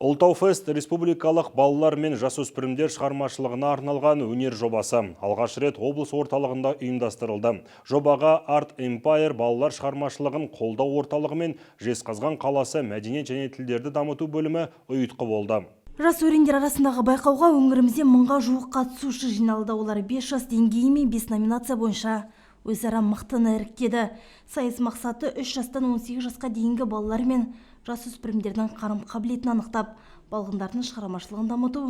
Ұлтауфест республикалық балалар мен жасөспірімдер шығармашылығына арналған өнер жобасы алғаш рет облыс орталығында ұйымдастырылды. Жобаға Art Empire балалар шығармашылығын қолдау орталығы мен Жезқазған қаласы мәдениет және тілдерді дамыту бөлімі ұйытқы болды. Жас өрендер арасындағы байқауға өңірімізде 1000-ға жуық қатысушы жиналды. Олар 5 жас деңгейі мен 5 номинация бойынша өзара мықтыны іріктеді. Сайыс мақсаты 3 жастан 18 жасқа дейінгі балалар мен жасөспірімдердің қарым-қабілетін анықтап, балғындардың шығармашылығын дамыту,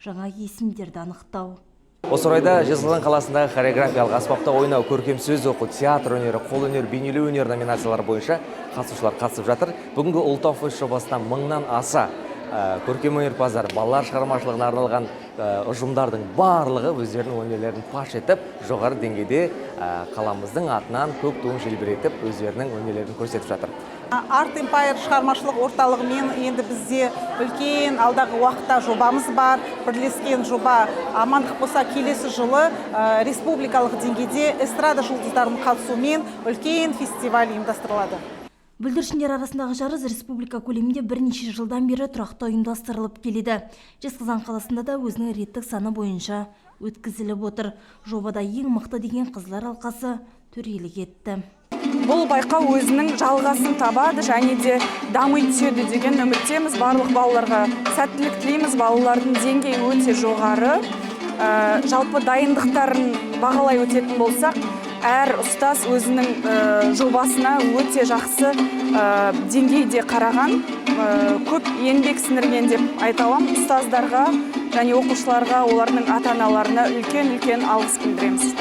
жаңа есімдерді анықтау. Осы орайда Жезқазған қаласындағы хореографиялық аспапта ойнау, көркем сөз оқу, театр өнері, қол өнер, бейнелеу өнер номинациялары бойынша қатысушылар қатысып жатыр. Бүгінгі Ұлтауфест жобасына 1000-нан аса көркем өнерпаздар, балалар шығармашылығына арналған ұжымдардың барлығы өздерінің өнерлерін паш етіп, жоғары деңгейде қаламыздың атынан көк туын желбіретіп, өздерінің өнерлерін көрсетіп жатыр. Art Empire шығармашылық орталығымен енді бізде үлкен алдағы уақытта жобамыз бар. Бірлескен жоба амандық болса келесі жылы республикалық деңгейде эстрада жұлдыздарының қатысуымен үлкен фестиваль ұйымдастырылады. Бүлдіршіндер арасындағы жарыс республика көлемінде бірнеше жылдан бері тұрақты ұйымдастырылып келеді. Жезқазған қаласында да өзінің реттік саны бойынша өткізіліп отыр. Жобада ең мықты деген қызлар алқасы төрелік етті. Бұл байқау өзінің жалғасын табады және де дами түседі деген үміттеміз. Барлық балаларға сәттілік тілейміз. Балалардың деңгейі өте жоғары. Жалпы дайындықтарын бағалай өтетін болсақ, әр ұстаз өзінің жобасына өте жақсы деңгейде қараған, көп еңбек сіңірген деп айта аламын. Ұстаздарға және оқушыларға, олардың ата-аналарына үлкен алғыс білдіреміз.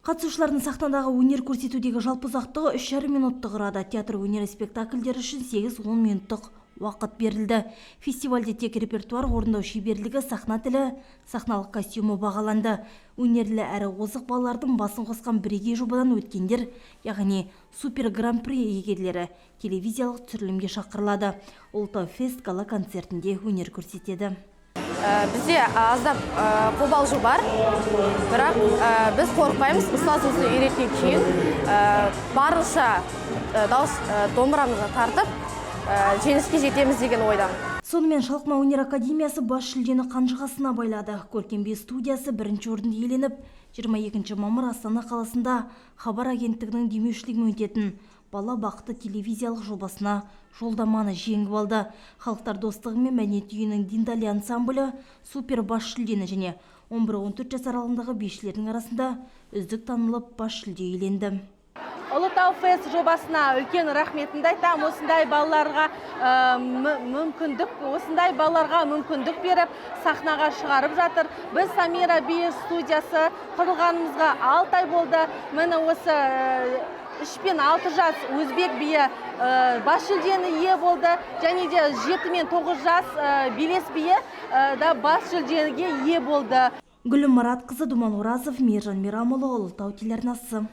Қатысушылардың сахнадағы өнер көрсетудегі жалпы ұзақтығы 3,5 минутты құрады. Театр өнері спектакльдері үшін 8-10 минуттық уақыт берілді. Фестивальде тек репертуар, орындау шеберлігі, сахна тілі, сахналық костюмы бағаланды. Өнерлі әрі озық балалардың басын қосқан бірегей жобадан өткендер, яғни супер гран-при иегерлері телевизиялық түсірілімге шақырылады. Ұлтауфест гала концертінде өнер көрсетеді. Бізде аздап қобалжу бар, бірақ біз қорықпаймыз. Ұстаз өзі үйреткен кейін барынша дауыс домбырамызға тартып, жеңіске жетеміз деген ойдамын. Сонымен Шалқыма өнер академиясы бас жүлдені қанжығасына байлады. Көркембе студиясы бірінші орынды иеленіп, 22 мамыр Астана қаласында хабар агенттігінің демеушілігімен өтетін бала бақыты телевизиялық жобасына жолдаманы жеңіп алды. Халықтар достығы мен мәдениет үйінің Диндали ансамблі супер бас жүлдені және 11-14 жас аралығындағы бишілердің арасында үздік танылып бас жүлде иеленді. Ұлтауфест жобасына үлкен рахметімді айтамын. Осындай балаларға мүмкіндік беріп, сахнаға шығарып жатыр. Біз Самира би студиясы құрылғанымызға 6 ай болды. Міне осы 3 пен 6 жас өзбек биі бас жүлдені ие болды. Және де 7 мен 9 жас белес биі да бас жүлдеге ие болды. Гүлім Маратқызы, Думан Оразов, Мейіржан Мейрамұлы, Ұлытау телеарнасы.